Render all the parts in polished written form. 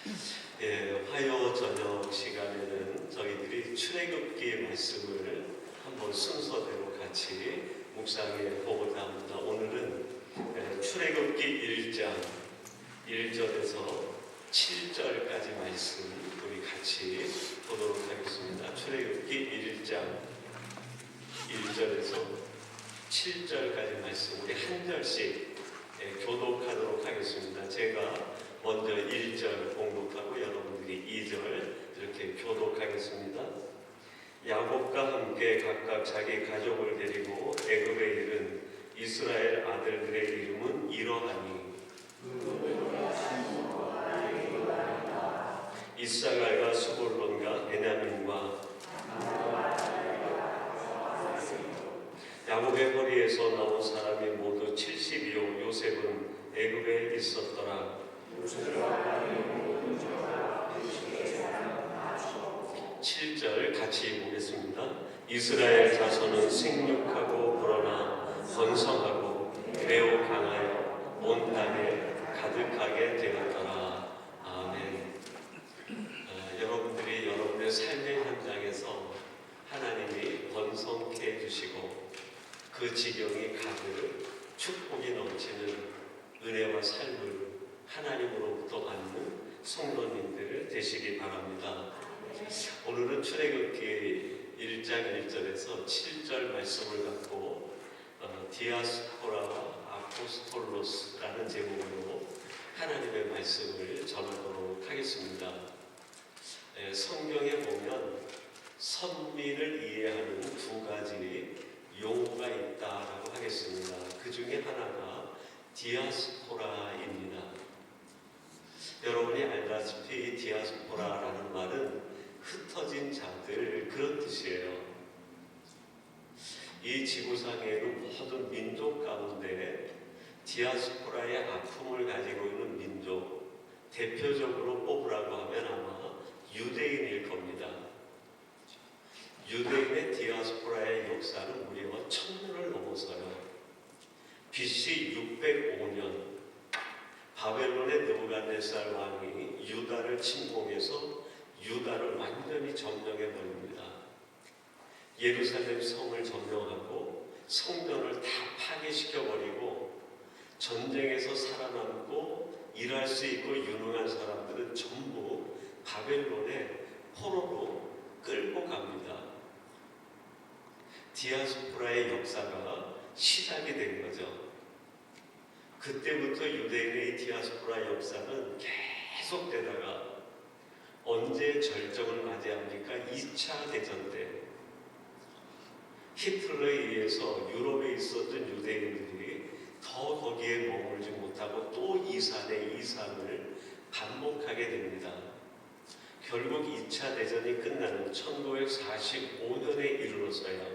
화요 저녁 시간에는 저희들이 출애굽기 말씀을 한번 순서대로 같이 묵상해 보고자 합니다. 오늘은 출애굽기 1장 1절에서 7절까지 말씀 우리 같이 보도록 하겠습니다. 출애굽기 1장 1절에서 7절까지 말씀 우리 한 절씩 교독하도록 하겠습니다. 제가 먼저 1절 공독하고 여러분들이 2절 이렇게 교독하겠습니다. 야곱과 함께 각각 자기 가족을 데리고 애굽에 이른 이스라엘 아들들의 이름은 이러하니 이사갈과 스불론과 베냐민과 야곱의 허리에서 나온 사람이 모두 70이요 요셉은 애굽에 있었더라. 7절 같이 보겠습니다. 이스라엘 자손은 생육하고 불어나 번성하고 매우 강하여 온 땅에 가득하게 되었더라. 아멘. 여러분들이 여러분의 삶의 현장에서 하나님이 번성케 해주시고 그 지경이 가득 축복이 넘치는 은혜와 삶을 하나님으로부터 받는 성도님들 되시기 바랍니다. 오늘은 출애굽기 1장 1절에서 7절 말씀을 갖고 디아스포라와 아포스톨로스라는 제목으로 하나님의 말씀을 전하도록 하겠습니다. 성경에 보면 선민을 이해하는 두 가지 용어가 있다라고 하겠습니다. 그 중에 하나가 디아스포라입니다. 여러분이 알다시피 이 디아스포라라는 말은 흩어진 자들 그런 뜻이에요. 이 지구상에는 모든 민족 가운데 디아스포라의 아픔을 가지고 있는 민족 대표적으로 뽑으라고 하면 아마 유대인일 겁니다. 유대인의 디아스포라의 역사는 무려 1000년을 넘어서요. BC 605년 바벨론의 느부갓네살 왕이 유다를 침공해서 유다를 완전히 점령해버립니다. 예루살렘 성을 점령하고 성전을 다 파괴시켜버리고 전쟁에서 살아남고 일할 수 있고 유능한 사람들은 전부 바벨론의 포로로 끌고 갑니다. 디아스포라의 역사가 시작이 된 거죠. 그때부터 유대인의 디아스포라 역사는 계속되다가 언제 절정을 맞이합니까? 2차 대전 때 히틀러에 의해서 유럽에 있었던 유대인들이 더 거기에 머물지 못하고 또 이산의 이산을 반복하게 됩니다. 결국 2차 대전이 끝나는 1945년에 이르러서야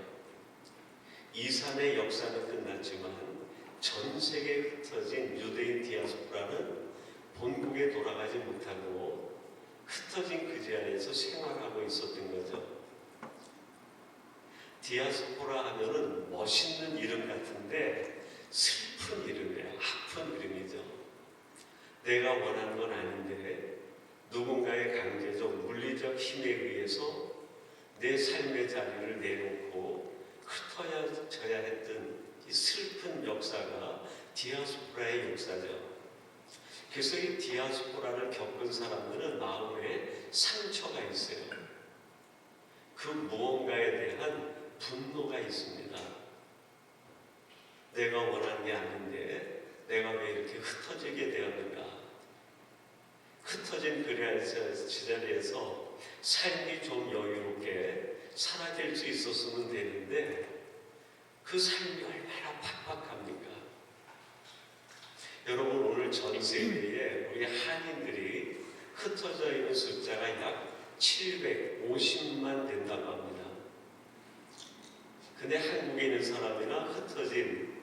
이산의 역사는 끝났지만 전 세계에 흩어진 유대인 디아스포라는 본국에 돌아가지 못하고 흩어진 그 자리에서 생활하고 있었던 거죠. 디아스포라 하면은 멋있는 이름 같은데 슬픈 이름이에요. 아픈 이름이죠. 내가 원하는 건 아닌데 누군가의 강제적 물리적 힘에 의해서 내 삶의 자리를 내놓고 흩어져야 했던 이 슬픈 역사가 디아스포라의 역사죠. 그래서 이 디아스포라를 겪은 사람들은 마음에 상처가 있어요. 그 무언가에 대한 분노가 있습니다. 내가 원한 게 아닌데 내가 왜 이렇게 흩어지게 되었는가? 흩어진 그 자리에서 삶이 좀 여유롭게 살아갈 수 있었으면 되는데 그 삶이 얼마나 팍팍합니까? 여러분 오늘 전 세계에 우리 한인들이 흩어져 있는 숫자가 약 750만 된다고 합니다. 근데 한국에 있는 사람이나 흩어진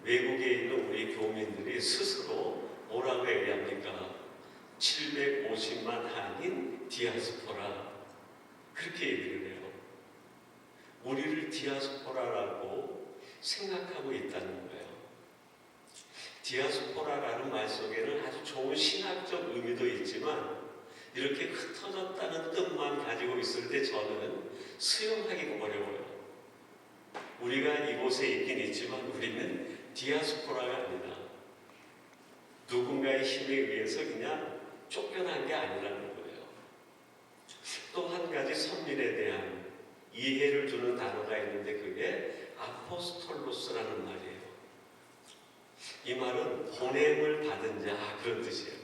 외국에 있는 우리 교민들이 스스로 뭐라고 얘기합니까? 750만 한인 디아스포라 그렇게 얘기를 해요. 우리를 디아스포라라고 생각하고 있다는 거예요. 디아스포라라는 말 속에는 아주 좋은 신학적 의미도 있지만 이렇게 흩어졌다는 뜻만 가지고 있을 때 저는 수용하기가 어려워요. 우리가 이곳에 있긴 있지만 우리는 디아스포라가 아니다. 누군가의 힘에 의해서 그냥 쫓겨난 게 아니라는 거예요. 또 한 가지 선민에 대한 이해를 두는 단어가 있는데 그게 아포스톨로스라는 말이에요. 이 말은 보냄을 받은 자 그런 뜻이에요.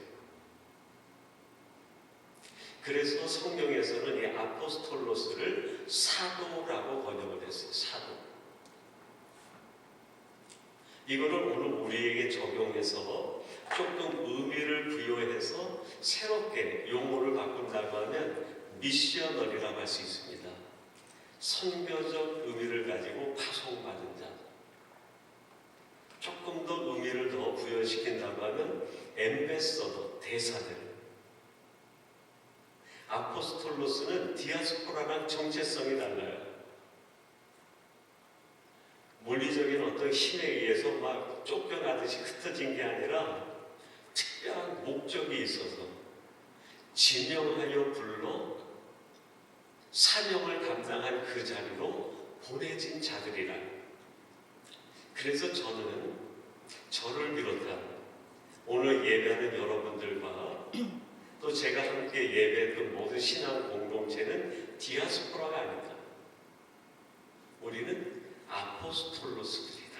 그래서 성경에서는 이 아포스톨로스를 사도라고 번역을 했어요. 사도. 이거를 오늘 우리에게 적용해서 조금 의미를 부여해서 새롭게 용어를 바꾼다고 하면 미셔너리라고 할 수 있습니다. 선교적 의미를 가지고 파송받은 자. 조금 더 의미를 더 부여시킨다고 하면 엠베서더, 대사들. 아포스톨로스는 디아스포라랑 정체성이 달라요. 물리적인 어떤 힘에 의해서 막 쫓겨나듯이 흩어진 게 아니라 특별한 목적이 있어서 지명하여 불러 사명을 감당한 그 자리로 보내진 자들이라. 그래서 저는 저를 비롯한 오늘 예배하는 여러분들과 또 제가 함께 예배했던 모든 신앙 공동체는 디아스포라가 아니다. 우리는 아포스톨로스들이다.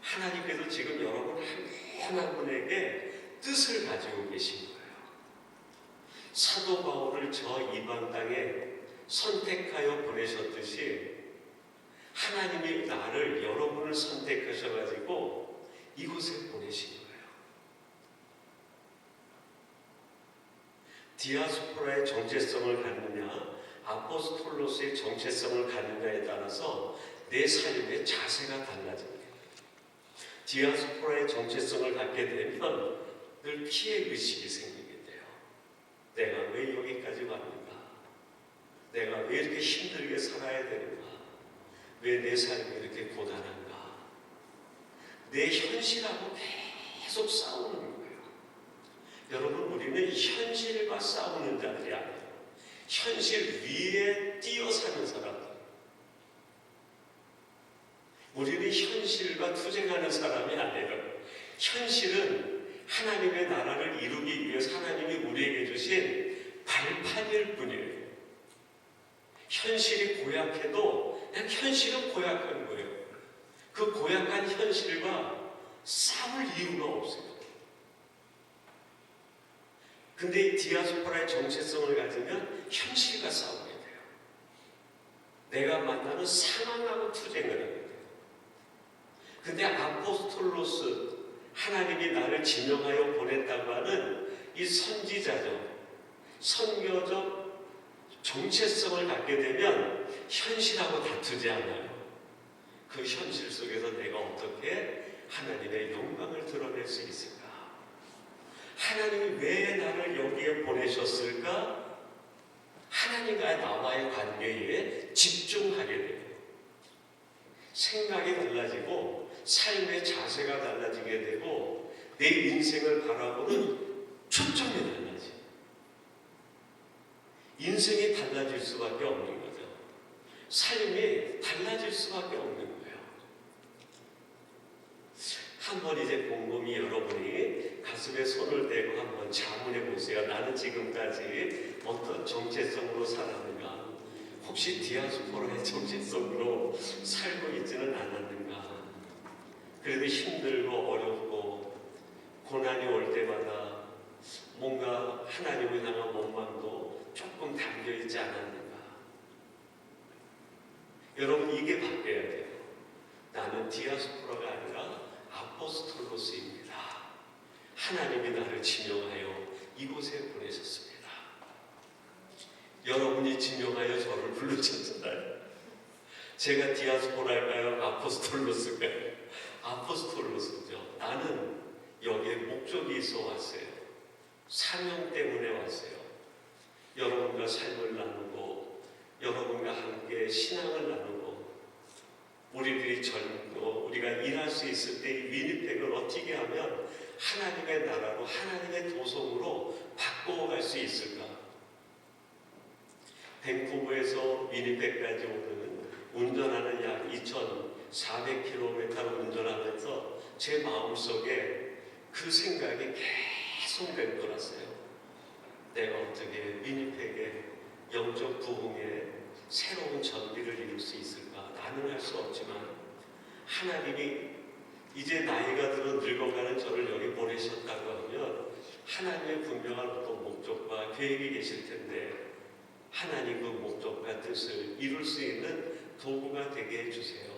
하나님께서 지금 여러분 한 분에게 뜻을 가지고 계신 거예요. 사도 바울을 저 이방 땅에 선택하여 보내셨듯이 하나님이 나를 여러분을 선택하셔가지고 이곳에 보내신 거예요. 디아스포라의 정체성을 갖느냐 아포스톨로스의 정체성을 갖느냐에 따라서 내 삶의 자세가 달라집니다. 디아스포라의 정체성을 갖게 되면 늘 피해 의식이 생기게 돼요. 내가 왜 여기까지 왔는가? 내가 왜 이렇게 힘들게 살아야 되는가? 왜 내 삶이 이렇게 고단한가? 내 현실하고 계속 싸우는 거예요. 여러분, 우리는 현실과 싸우는 자들이 아니에요. 현실 위에 뛰어 사는 사람들. 우리는 현실과 투쟁하는 사람이 아니에요. 현실은 하나님의 나라를 이루기 위해서 하나님이 우리에게 주신 발판일 뿐이에요. 현실이 고약해도 그냥 현실은 고약한 거예요. 그 고약한 현실과 싸울 이유가 없어요. 근데 디아스포라의 정체성을 가지면 현실과 싸우게 돼요. 내가 만나는 상황하고 투쟁을 하게 돼요. 근데 아포스톨로스, 하나님이 나를 지명하여 보냈다고 하는 이 선지자적, 선교적 정체성을 갖게 되면 현실하고 다투지 않아요. 그 현실 속에서 내가 어떻게 하나님의 영광을 드러낼 수 있을까? 하나님이 왜 나를 여기에 보내셨을까? 하나님과 나와의 관계에 집중하게 돼요. 생각이 달라지고 삶의 자세가 달라지게 되고 내 인생을 바라보는 초점이 달라져요. 인생이 달라질 수밖에 없는 거죠. 삶이 달라질 수밖에 없는 거예요. 한번 이제 곰곰이 여러분이 가슴에 손을 대고 한번 자문해 보세요. 나는 지금까지 어떤 정체성으로 살았는가? 혹시 디아스포라의 정체성으로 살고 있지는 않았는가? 그래도 힘들고 어렵고 고난이 올 때마다 뭔가 하나님을 향한 원망도 조금 담겨있지 않았는가? 여러분, 이게 바뀌어야 돼요. 나는 디아스포라가 아니라 아포스톨로스입니다. 하나님이 나를 지명하여 이곳에 보내셨습니다. 여러분이 지명하여 저를 부르셨잖아요. 제가 디아스포라일까요? 아포스톨로스일까요? 아포스톨로스죠. 나는 여기에 목적이 있어 왔어요. 사명 때문에 왔어요. 여러분과 삶을 나누고 여러분과 함께 신앙을 나누고 우리들이 젊고 우리가 일할 수 있을 때 이 위니펙을 어떻게 하면 하나님의 나라로, 하나님의 도성으로 바꿔갈 수 있을까? 밴쿠버에서 위니펙까지 오는 운전하는 약 2,400km를 운전하면서 제 마음속에 그 생각이 계속 맴돌았어요. 내가 어떻게 위니펙의 영적 부흥에 새로운 전기를 이룰 수 있을까? 나는 할 수 없지만 하나님이 이제 나이가 들어 늙어가는 저를 여기 보내셨다고 하면 하나님의 분명한 어떤 목적과 계획이 계실 텐데 하나님 그 목적과 뜻을 이룰 수 있는 도구가 되게 해주세요.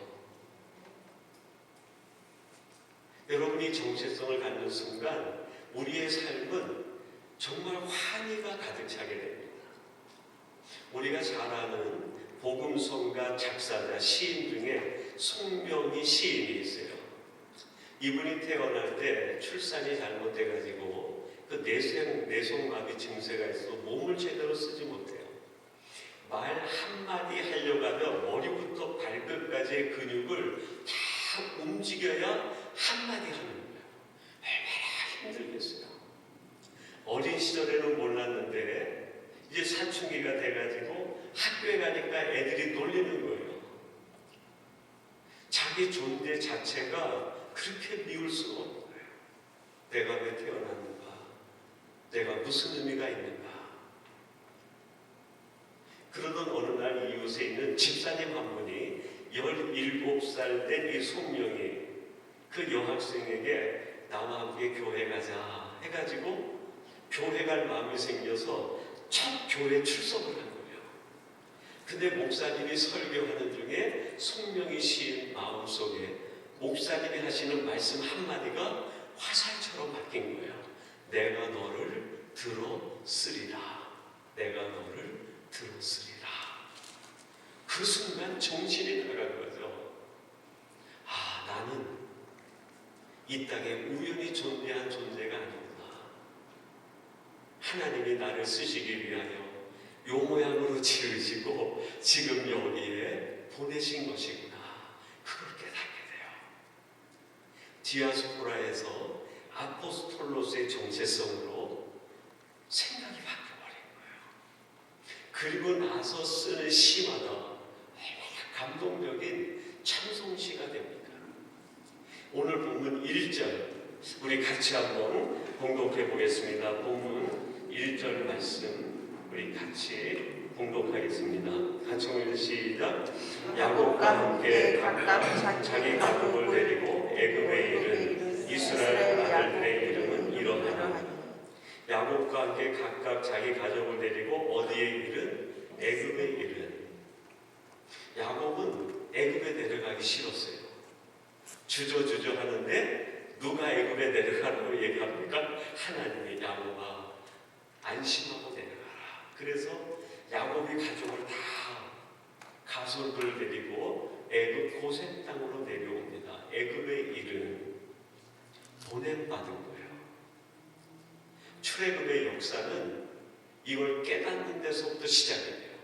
여러분이 정체성을 갖는 순간 우리의 삶은 정말 환희가 가득 차게 됩니다. 우리가 잘 아는 복음성가, 작사자, 시인 중에 송명희 시인이 있어요. 이분이 태어날 때 출산이 잘못돼가지고 그 내성마비 증세가 있어서 몸을 제대로 쓰지 못해요. 말 한마디 하려고 하면 머리부터 발끝까지의 근육을 다 움직여야 한마디 하는 거예요. 얼마나 힘들겠어요. 어린 시절에는 몰랐는데 이제 사춘기가 돼가지고 학교에 가니까 애들이 놀리는 거예요. 자기 존재 자체가 그렇게 미울 수가 없는 거예요. 내가 왜 태어났는가? 내가 무슨 의미가 있는가? 그러던 어느 날 이웃에 있는 집사님 한 분이 17살 된 이 송명이 그 여학생에게 나와 함께 교회 가자 해가지고 교회 갈 마음이 생겨서 첫 교회 출석을 한 거예요. 근데 목사님이 설교하는 중에 송명희 시인 마음속에 목사님이 하시는 말씀 한마디가 화살처럼 바뀐 거예요. 내가 너를 들어쓰리라. 내가 너를 들었으리라. 그 순간 정신이 나간 거죠. 아, 나는 이 땅에 우연히 존재한 존재가 아니구나. 하나님이 나를 쓰시기 위하여 요 모양으로 지으시고 지금 여기에 보내신 것이구나. 그걸 깨닫게 돼요. 디아스포라에서 아포스톨로스의 정체성으로 생각이 바뀌어버린 거예요. 그리고 나서 쓰는 시마다 얼마나 감동적인 찬송시가 됩니다. 오늘 본문 1절 우리 같이 한번 봉독해 보겠습니다. 본문 1절 말씀 우리 같이 봉독하겠습니다. 같이 오늘 시작. 야곱과 함께 각각 자기 가족을 데리고 애굽에 이른 이스라엘 아들들의 이름은 이러하니. 야곱과 함께 각각 자기 가족을 데리고 어디에 이른? 애굽에 이른. 야곱은 애굽에 내려가기 싫었어요. 주저주저 하는데 누가 애굽에 내려가라고 얘기합니까? 하나님이 야곱아 안심하고 내려가라. 그래서 야곱이 가족을 다 가솔들 데리고 애굽 고센 땅으로 내려옵니다. 애굽에 이른 보냄받은 거예요. 출애굽의 역사는 이걸 깨닫는 데서부터 시작이 돼요.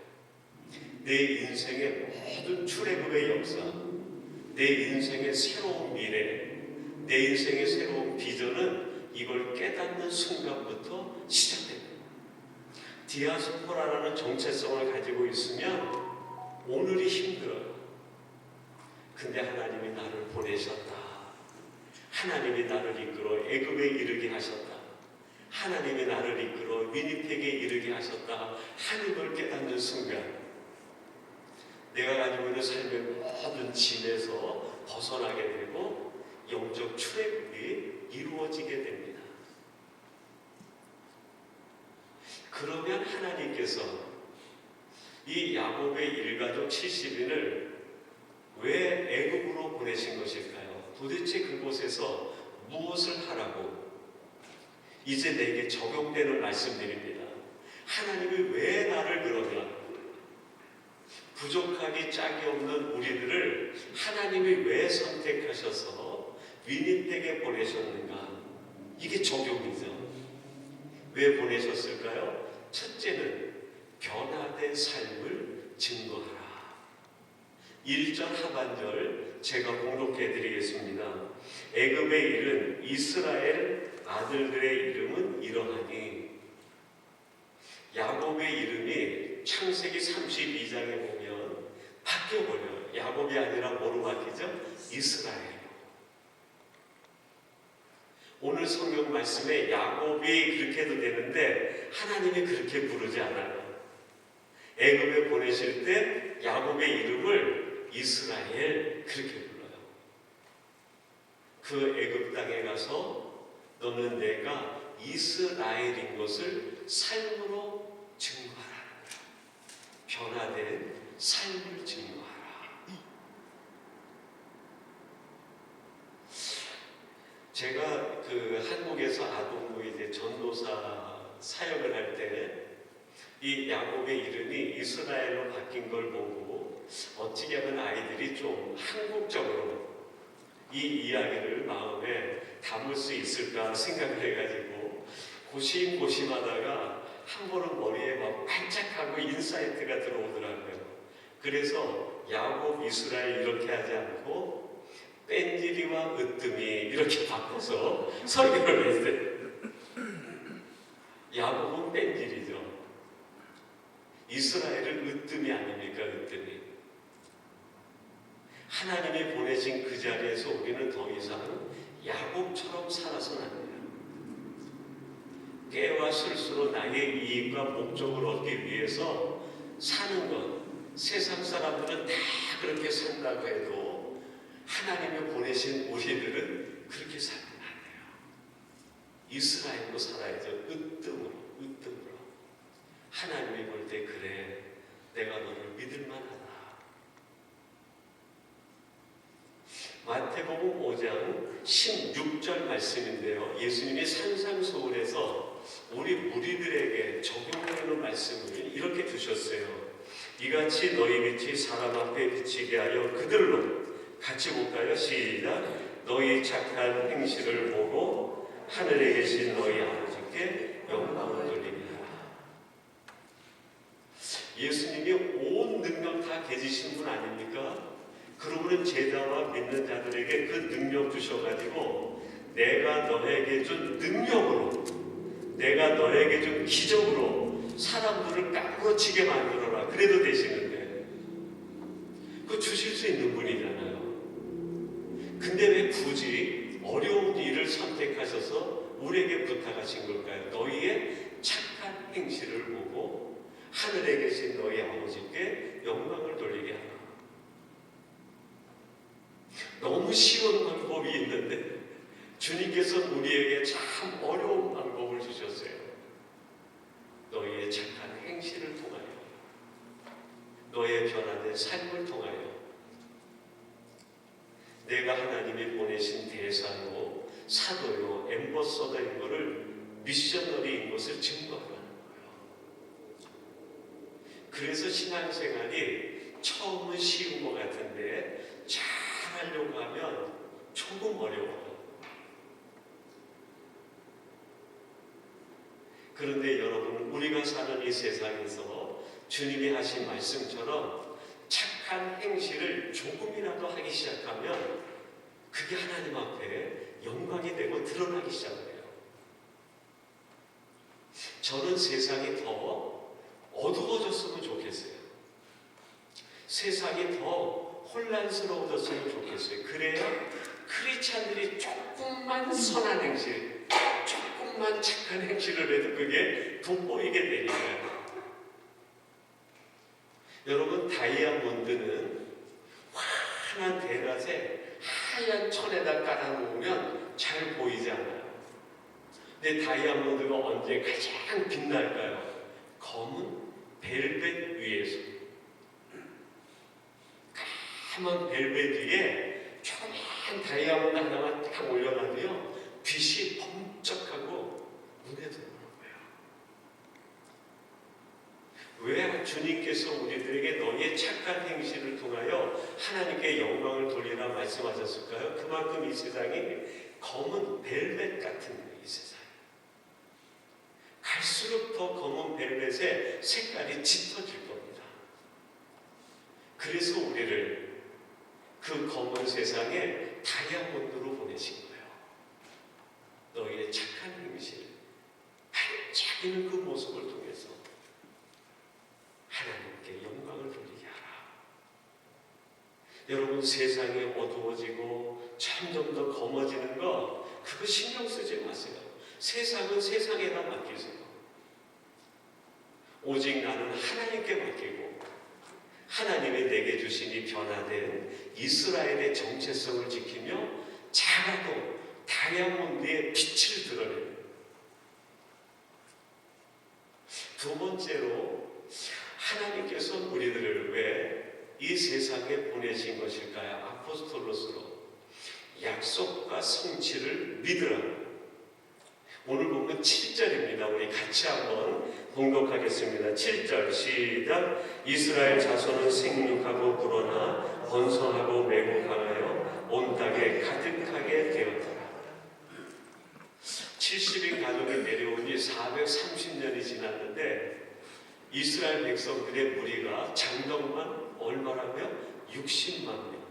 내 인생의 모든 출애굽의 역사, 내 인생의 새로운 미래, 내 인생의 새로운 비전은 이걸 깨닫는 순간부터 시작됩니다. 디아스포라라는 정체성을 가지고 있으면 오늘이 힘들어요. 근데 하나님이 나를 보내셨다. 하나님이 나를 이끌어 애굽에 이르게 하셨다. 하나님이 나를 이끌어 위니펙에 이르게 하셨다 하는 걸 깨닫는 순간 내가 가지고 있는 삶의 모든 짐에서 벗어나게 되고 영적 출애굽이 이루어지게 됩니다. 그러면 하나님께서 이 야곱의 일가족 70인을 왜 애굽으로 보내신 것일까요? 도대체 그곳에서 무엇을 하라고 이제 내게 적용되는 말씀드립니다. 하나님이 왜 나를 그러면 부족하기 짝이 없는 우리들을 하나님이 왜 선택하셔서 위니펙에 보내셨는가? 이게 적용이죠. 왜 보내셨을까요? 첫째는 변화된 삶을 증거하라. 1절 하반절 제가 봉독해 드리겠습니다. 애굽에 이른 이스라엘 아들들의 이름은 이러하니. 야곱의 이름이 창세기 32장에 보면 바뀌어버려요. 야곱이 아니라 뭐로 바뀌죠? 이스라엘. 오늘 성경 말씀에 야곱이 그렇게 해도 되는데 하나님이 그렇게 부르지 않아요. 애굽에 보내실 때 야곱의 이름을 이스라엘 그렇게 불러요. 그 애굽 땅에 가서 너는 내가 이스라엘인 것을 삶으로 증거하라. 변화된 삶을 증거하라. 제가 그 한국에서 아동부 이제 전도사 사역을 할 때 이 야곱의 이름이 이스라엘로 바뀐 걸 보고 어찌게 하면 아이들이 좀 한국적으로 이 이야기를 마음에 담을 수 있을까 생각을 해가지고 고심고심하다가 한 번은 머리에 막 반짝하고 인사이트가 들어오더라고요. 그래서 야곱 이스라엘 이렇게 하지 않고 뺀질이와 으뜸이 이렇게 바꿔서 설교를 했어요. 야곱은 뺀질이죠. 이스라엘은 으뜸이 아닙니까? 으뜸이. 하나님이 보내신 그 자리에서 우리는 더 이상 야곱처럼 살아서는 안 돼요. 깨와 실수로 나의 이익과 목적을 얻기 위해서 사는 것, 세상 사람들은 다 그렇게 산다고 해도 하나님이 보내신 우리들은 그렇게 살면 안 돼요. 이스라엘로 살아야죠. 으뜸으로. 하나님이 볼 때 그래, 내가 너를 믿을 만하다. 마태복음 5장 16절 말씀인데요. 예수님이 산상수훈에서 우리 무리들에게 적용되는 말씀을 이렇게 주셨어요. 이같이 너희 빛이 사람 앞에 비치게 하여 그들로, 같이 볼까요? 시작. 너희 착한 행실을 보고 하늘에 계신 너희 아버지께 영광을 돌리게 하라. 예수님이 온 능력 다 가지신 분 아닙니까? 그러므로 제자와 믿는 자들에게 그 능력 주셔가지고 내가 너에게 준 능력으로, 내가 너에게 준 기적으로 사람들을 까무러치게 만들어라. 그래도 되시는데 그거 주실 수 있는 분이잖아요. 근데 왜 굳이 어려운 일을 선택하셔서 우리에게 부탁하신 걸까요? 너희의 착한 행실을 보고 하늘에 계신 너희 아버지께 영광을 돌리게 하라. 너무 쉬운 방법이 있는데 주님께서 우리에게 참 어려운 방법을 주셨어요. 너희의 착한 행실을 통하여, 너의 변화된 삶을 통하여 내가 하나님이 보내신 대사요, 사도요, 엠버서더인 것을, 미셔너리인 것을 증거하는 거예요. 그래서 신앙생활이 처음은 쉬운 것 같은데 잘 하려고 하면 조금 어려워요. 그런데 여러분, 우리가 사는 이 세상에서 주님이 하신 말씀처럼 착한 행실을 조금이라도 하기 시작하면 그게 하나님 앞에 영광이 되고 드러나기 시작해요. 저는 세상이 더 어두워졌으면 좋겠어요. 세상이 더 혼란스러워졌으면 좋겠어요. 그래야 크리스찬들이 조금만 선한 행실, 조금만 착한 행실을 해도 그게 돋보이게 되니까요. 여러분, 다이아몬드는 환한 대낮에 하얀 천에다 깔아놓으면 잘 보이지 않아요. 근데 다이아몬드가 언제 가장 빛날까요? 검은 벨벳 위에서. 까만 벨벳 위에 조그만 다이아몬드 하나만 딱 올려놔도요, 빛이 번쩍하고 눈에 들어오는 거예요. 왜 주님께서 우리들에게 너희의 착한 행실을 통하여 하나님께 영광을 돌리라 말씀하셨을까요? 그만큼 이 세상이 검은 벨벳 같은 거예요. 이 세상. 갈수록 더 검은 벨벳의 색깔이 짙어질 겁니다. 그래서 우리를 그 검은 세상에 다이아몬드로 보내신 거예요. 너희의 착한 자기는 그 모습을 통해서 하나님께 영광을 돌리게 하라. 여러분, 세상이 어두워지고 점점 더 검어지는 거 그거 신경 쓰지 마세요. 세상은 세상에다 맡기세요. 오직 나는 하나님께 맡기고 하나님이 내게 주신 이 변화된 이스라엘의 정체성을 지키며 작아도 다이아몬드의 빛을 드러내는. 두 번째로, 하나님께서 우리들을 왜 이 세상에 보내신 것일까요? 아포스톨로스로 약속과 성취를 믿으라. 오늘 보면 7절입니다. 우리 같이 한번 봉독하겠습니다. 7절 시작. 이스라엘 자손은 생육하고 불어나 번성하고 매우 강하여 온 땅에 가득하게 되었더라. 70인 가족이 내려온 지 430년이 지났는데 이스라엘 백성들의 무리가 장덕만 얼마라고요? 60만 명.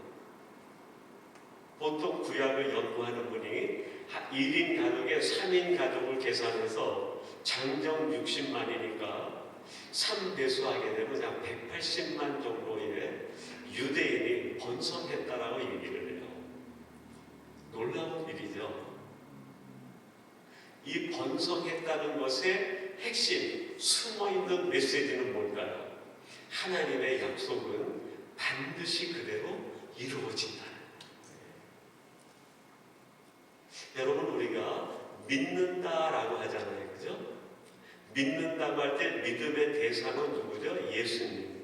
보통 구약을 연구하는 분이 1인 가족에 3인 가족을 계산해서 장정 60만이니까 3배수하게 되면 약 180만 정도의 유대인이 번성했다라고 얘기를 해요. 놀라운 일이죠. 이 번성했다는 것의 핵심, 숨어있는 메시지는 뭘까요? 하나님의 약속은 반드시 그대로 이루어진다. 여러분, 우리가 믿는다라고 하잖아요. 그죠? 믿는다고 할 때 믿음의 대상은 누구죠? 예수님.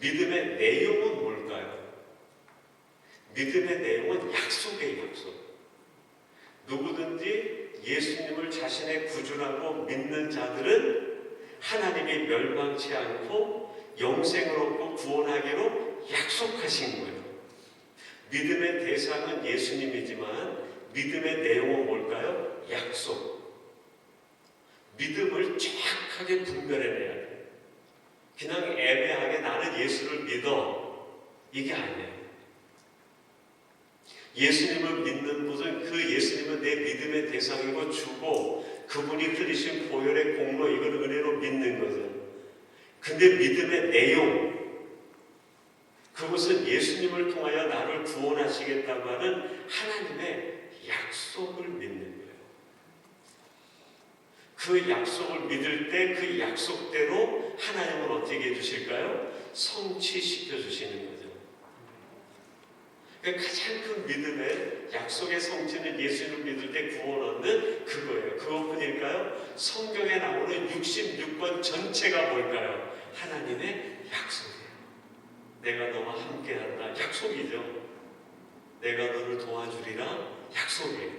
믿음의 내용은 뭘까요? 믿음의 내용은 약속의 약속. 누구든지 예수님을 자신의 구주라고 믿는 자들은 하나님이 멸망치 않고 영생을 얻고 구원하기로 약속하신 거예요. 믿음의 대상은 예수님이지만 믿음의 내용은 뭘까요? 약속. 믿음을 정확하게 분별해내야 돼요. 그냥 애매하게 나는 예수를 믿어, 이게 아니에요. 예수님을 믿는 것은 그 예수님은 내 믿음의 대상이고 주고 그분이 흘리신 보혈의 공로, 이걸 은혜로 믿는 거죠. 근데 믿음의 내용, 그것은 예수님을 통하여 나를 구원하시겠다고 하는 하나님의 약속을 믿는 거예요. 그 약속을 믿을 때 그 약속대로 하나님은 어떻게 해주실까요? 성취시켜 주시는 거죠. 그러니까 가장 큰 믿음의 약속의 성취는 예수님을 믿을 때 구원 얻는 그거예요. 그것뿐일까요? 성경에 나오는 66권 전체가 뭘까요? 하나님의 약속이에요. 내가 너와 함께한다. 약속이죠. 내가 너를 도와주리라. 약속이에요.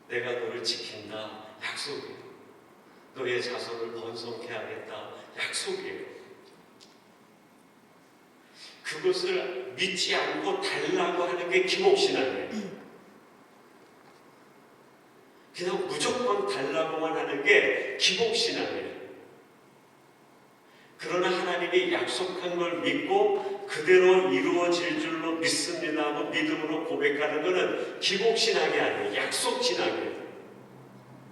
내가 너를 지킨다. 약속이에요. 너의 자손을 번성케 하겠다. 약속이에요. 그것을 믿지 않고 달라고 하는 게 기복신앙이에요. 그냥 무조건 달라고만 하는 게 기복신앙이에요. 그러나 하나님이 약속한 걸 믿고 그대로 이루어질 줄로 믿습니다 하고 믿음으로 고백하는 것은 기복신앙이 아니에요. 약속신앙이에요.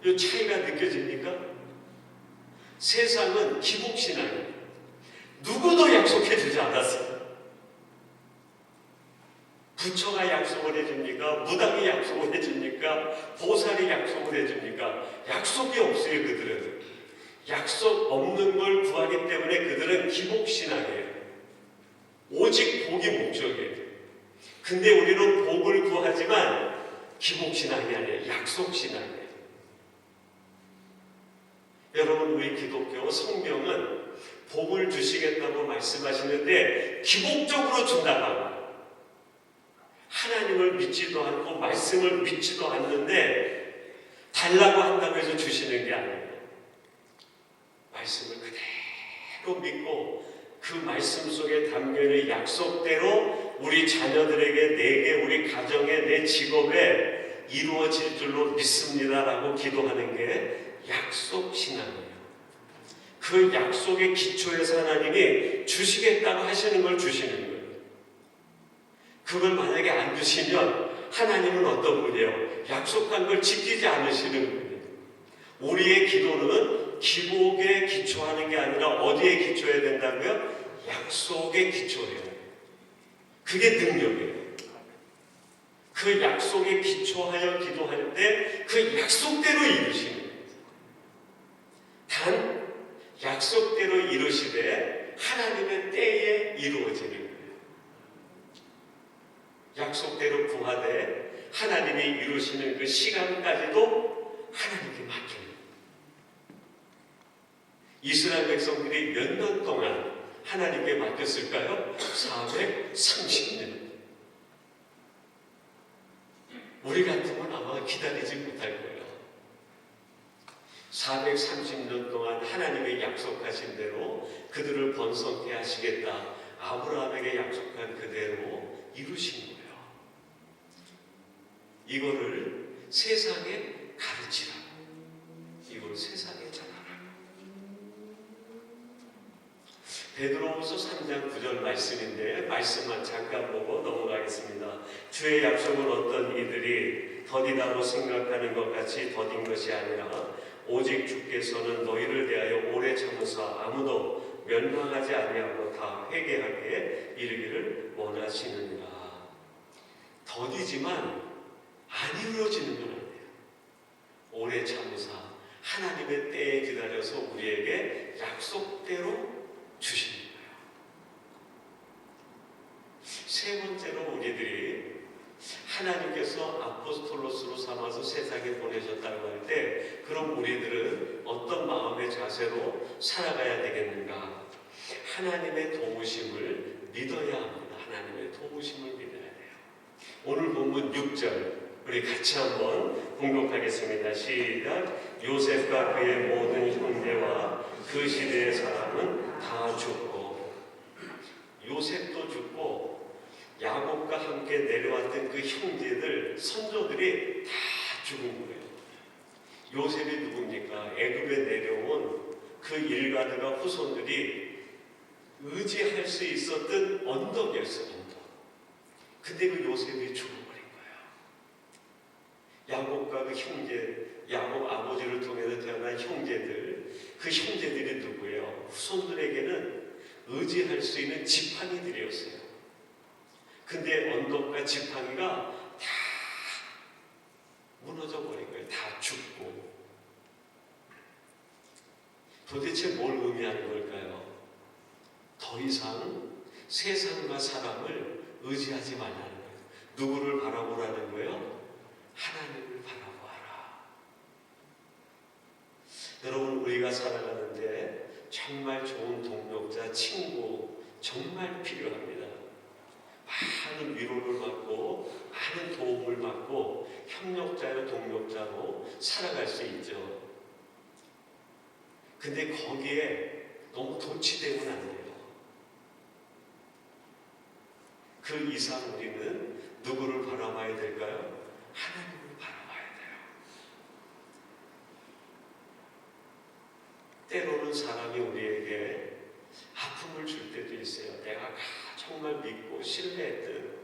이 차이가 느껴집니까? 세상은 기복신앙이에요. 누구도 약속해주지 않았어요. 부처가 약속을 해줍니까? 무당이 약속을 해줍니까? 보살이 약속을 해줍니까? 약속이 없어요. 그들은 약속 없는 걸 구하기 때문에 그들은 기복신앙이에요. 오직 복이 목적이에요. 근데 우리는 복을 구하지만 기복신앙이 아니에요. 약속신앙이에요. 여러분, 우리 기독교 성경은 복을 주시겠다고 말씀하시는데 기복적으로 준다고 합니다. 하나님을 믿지도 않고 말씀을 믿지도 않는데 달라고 한다고 해서 주시는 게 아니에요. 말씀을 그대로 믿고 그 말씀 속에 담겨있는 약속대로 우리 자녀들에게, 내게, 우리 가정에, 내 직업에 이루어질 줄로 믿습니다라고 기도하는 게 약속신앙이에요. 그 약속의 기초에서 하나님이 주시겠다고 하시는 걸 주시는 거예요. 그걸 만약에 안 주시면 하나님은 어떤 분이에요? 약속한 걸 지키지 않으시는 분이에요. 우리의 기도는 기복에 기초하는 게 아니라 어디에 기초해야 된다고요? 약속에 기초해요. 그게 능력이에요. 그 약속에 기초하여 기도할 때 그 약속대로 이루시는 거예요. 단 약속대로 이루시되 하나님의 때에 이루어지는 거예요. 약속대로 구하되 하나님이 이루시는 그 시간까지도 하나님께 맡깁니다. 이스라엘 백성들이 몇 년 동안 하나님께 맡겼을까요? 430년. 우리 같으면 아마 기다리지 못할 거예요. 430년 동안 하나님의 약속하신 대로 그들을 번성케 하시겠다. 아브라함에게 약속한 그대로 이루신 거예요. 이거를 세상에 가르치라고. 이걸 세상에 전하라. 베드로후서 3장 9절 말씀인데 말씀만 잠깐 보고 넘어가겠습니다. 주의 약속은 어떤 이들이 더디다고 생각하는 것 같이 더딘 것이 아니라 오직 주께서는 너희를 대하여 오래 참으사 아무도 멸망하지 아니하고 다 회개하기에 이르기를 원하시느니라. 더디지만 안 이루어지는 건 아니에요. 오래 참으사 하나님의 때에 기다려서 우리에게 약속대로 주시는 거예요. 세 번째로 우리들이 하나님께서 아포스톨로스로 삼아서 세상에 보내셨다고 할 때 그럼 우리들은 어떤 마음의 자세로 살아가야 되겠는가? 하나님의 도우심을 믿어야 합니다. 하나님의 도우심을 믿어야 돼요. 오늘 본문 6절 우리 같이 한번 공독하겠습니다. 시작. 요셉과 그의 모든 형제와 그 시대의 사람은 다 죽고 요셉도 죽고 야곱과 함께 내려왔던 그 형제들 선조들이 다 죽은 거예요. 요셉이 누굽니까? 애굽에 내려온 그 일가들과 후손들이 의지할 수 있었던 언덕이었어요. 언덕. 근데 그 요셉이 죽어버린 거예요. 야곱과 그 형제, 야곱 아버지를 통해서 태어난 형제들, 그 형제들이 누구예요? 후손들에게는 의지할 수 있는 지팡이들이었어요. 근데 언덕과 지팡이가 다 무너져 버린 거예요. 다 죽고. 도대체 뭘 의미하는 걸까요? 더 이상 세상과 사람을 의지하지 말라는 거예요. 누구를 바라보라는 거예요? 하나님을 바라보아라. 여러분, 우리가 살아가는데 정말 좋은 동력자, 친구 정말 필요합니다. 많은 위로를 받고 많은 도움을 받고 협력자요 동력자로 살아갈 수 있죠. 근데 거기에 너무 도취되면 안 돼요. 그 이상 우리는 누구를 바라봐야 될까요? 하나님을 바라봐야 돼요. 때로는 사람이 우리에게 아픔을 줄 때도 있어요. 내가 정말 믿고 신뢰했던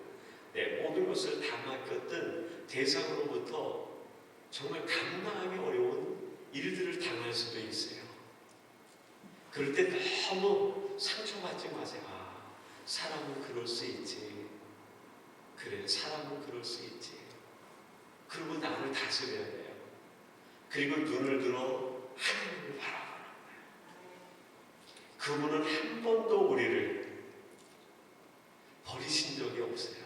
내 모든 것을 다 맡겼던 대상으로부터 정말 감당하기 어려운 일들을 당할 수도 있어요. 그럴 때 너무 상처받지 마세요. 사람은 그럴 수 있지. 그래, 사람은 그럴 수 있지. 그리고 나를 다스려야 돼요. 그리고 눈을 들어 하나님을 바라보는 거예요. 그분은 한 번도 우리를 버리신 적이 없어요.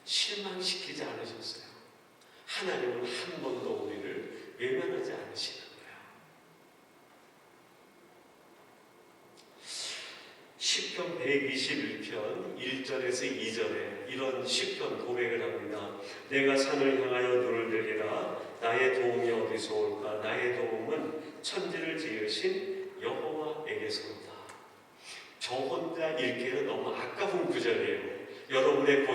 실망시키지 않으셨어요. 하나님은 한 번도 우리를 외면하지 않으시는 거예요. 시편 121편 1절에서 2절에 이런 시편 고백을 합니다. 내가 산을 향하여 눈을 들리라. 나의 도움이 어디서 올까? 나의 도움은 천지를 지으신 여호와에게서로다. 저 혼자 읽기에는 너무 아까운 구절이에요. 여러분의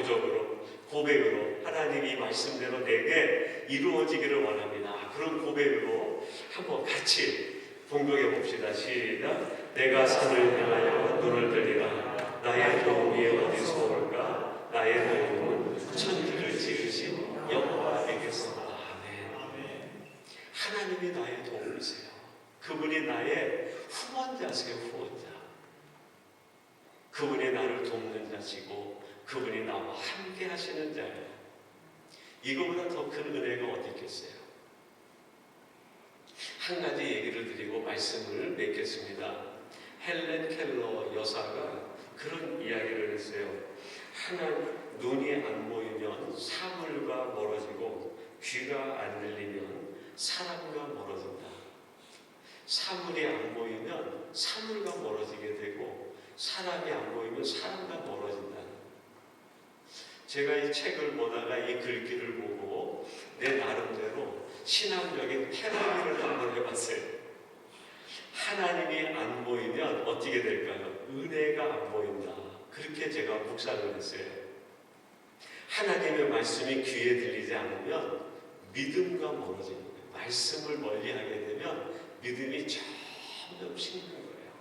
고백으로 하나님이 말씀대로 내게 이루어지기를 원합니다. 그런 고백으로 한번 같이 공동해 봅시다. 시작. 내가 산을 향하여 눈을 들리라. 나의 도움이 어디서 올까? 나의 도움은 천지를 지으신 여호와에게서다. 아멘. 하나님이 나의 도움이세요. 그분이 나의 후원자세요. 후원자. 그분이 나를 돕는 자시고 그분이 나와 함께 하시는 자예요. 이거보다 더 큰 은혜가 어디 있겠어요? 한 가지 얘기를 드리고 말씀을 맺겠습니다. 헬렌 켈러 여사가 그런 이야기를 했어요. 눈이 안 보이면 사물과 멀어지고 귀가 안 들리면 사람과 멀어진다. 사물이 안 보이면 사물과 멀어지게 되고 사람이 안 보이면 사람과 멀어진다. 제가 이 책을 보다가 이 글귀를 보고 내 나름대로 신앙적인 패러디를 한번 해봤어요. 하나님이 안 보이면 어떻게 될까요? 은혜가 안 보인다. 그렇게 제가 묵상을 했어요. 하나님의 말씀이 귀에 들리지 않으면 믿음과 멀어지는 거예요. 말씀을 멀리하게 되면 믿음이 점점 식는 거예요.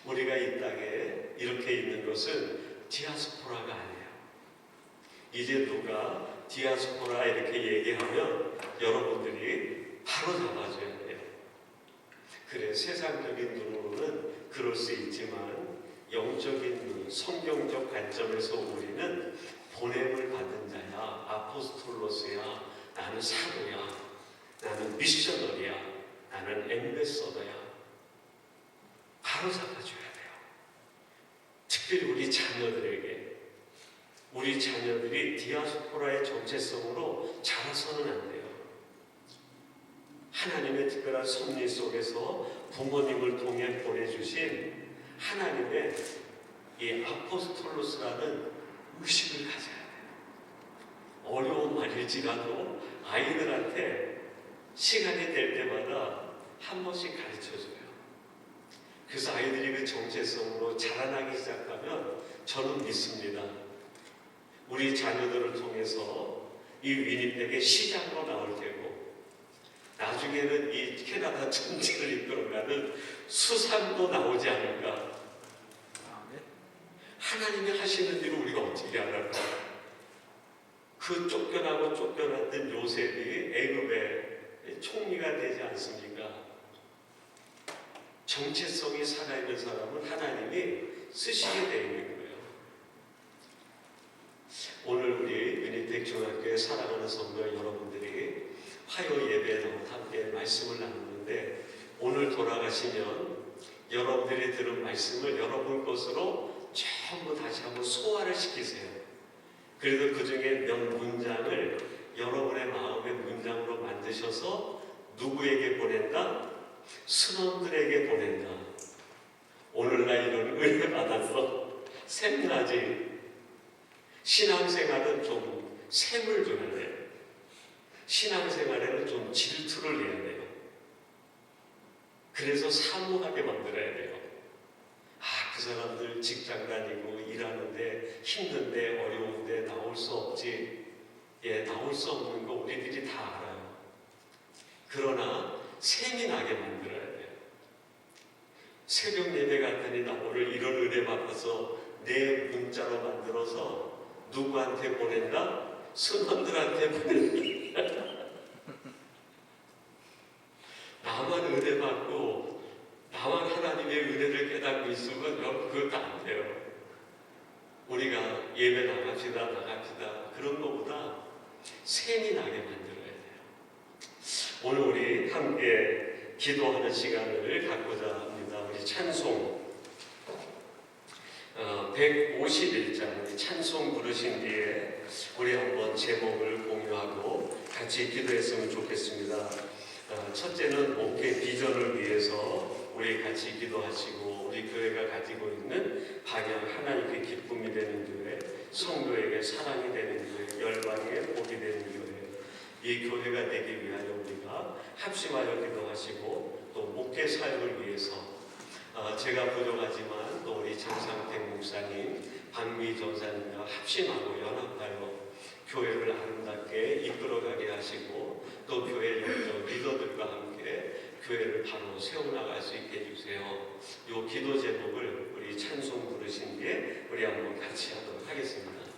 우리가 이 땅에 이렇게 있는 것은 디아스포라가 아니에요. 이제 누가 디아스포라 이렇게 얘기하면 여러분들이 바로 잡아줘야 돼요. 그래, 세상적인 눈으로는 그럴 수 있지만 영적인 눈, 성경적 관점에서 우리는 보냄을 받은 자야, 아포스톨로스야, 나는 사도야, 나는 미셔너리야, 나는 엠베서더야. 바로 잡아줘야 돼요. 특별히 우리 자녀들에게, 우리 자녀들이 디아스포라의 정체성으로 자라서는 안 돼요. 하나님의 특별한 섭리 속에서 부모님을 통해 보내주신 하나님의 이 아포스톨로스라는 의식을 가져야 돼요. 어려운 말일지라도 아이들한테 시간이 될 때마다 한 번씩 가르쳐줘요. 그래서 아이들이 그 정체성으로 자라나기 시작하면 저는 믿습니다. 우리 자녀들을 통해서 이 위니펙의 시장으로 나올 테고 나중에는 이 캐나다 전체를 이끌어가는 수산도 나오지 않을까. 하나님이 하시는 일을 우리가 어떻게 알아요? 그 쫓겨나고 쫓겨났던 요셉이 애굽의 총리가 되지 않습니까? 정체성이 살아있는 사람은 하나님이 쓰시게 되어 있는 거예요. 오늘 우리 위니펙 중학교의 사랑하는 성도 여러분들이 화요 예배에 나와 함께 말씀을 나누는데 오늘 돌아가시면 여러분들이 들은 말씀을 여러분 것으로 전부 다시 한번 소화를 시키세요. 그래도 그 중에 몇 문장을 여러분의 마음의 문장으로 만드셔서 누구에게 보낸다? 스놈들에게 보낸다. 오늘날 이런 은혜 받아서 샘나지. 신앙생활은 좀 샘을 줘야 돼요. 신앙생활에는 좀 질투를 내야 돼요. 그래서 사모하게 만들어야 돼요. 그 사람들 직장 다니고 일하는데 힘든데 어려운데 나올 수 없지. 나올 수 없는 거 우리들이 다 알아요. 그러나 샘이 나게 만들어야 돼요. 새벽 예배 갔더니 나 오늘 이런 은혜 받아서 내 문자로 만들어서 누구한테 보낸다? 스님들한테 보낸다. 나만 은혜 받고 나만 하나님의 은혜를 깨닫고 있으면 그것도 안 돼요. 우리가 예배 나갑시다 그런 것보다 샘이 나게 만들어야 돼요. 오늘 우리 함께 기도하는 시간을 갖고자 합니다. 우리 찬송 151장 찬송 부르신 뒤에 우리 한번 제목을 공유하고 같이 기도했으면 좋겠습니다. 첫째는 목회 비전을 위해서 우리 같이 기도하시고 우리 교회가 가지고 있는 방향 하나님께 기쁨이 되는 교회, 성도에게 사랑이 되는 교회, 열방에 복이 되는 교회, 이 교회가 되기 위하여 우리가 합심하여 기도하시고 또 목회 사역을 위해서 제가 부족하지만 또 우리 장상택 목사님, 박미 전사님과 합심하고 연합하여 교회를 아름답게 이끌어가게 하시고 또 교회 영적 리더들과 함께 교회를 바로 세워나갈 수 있게 해주세요. 이 기도 제목을 우리 찬송 부르신 뒤에 우리 한번 같이 하도록 하겠습니다.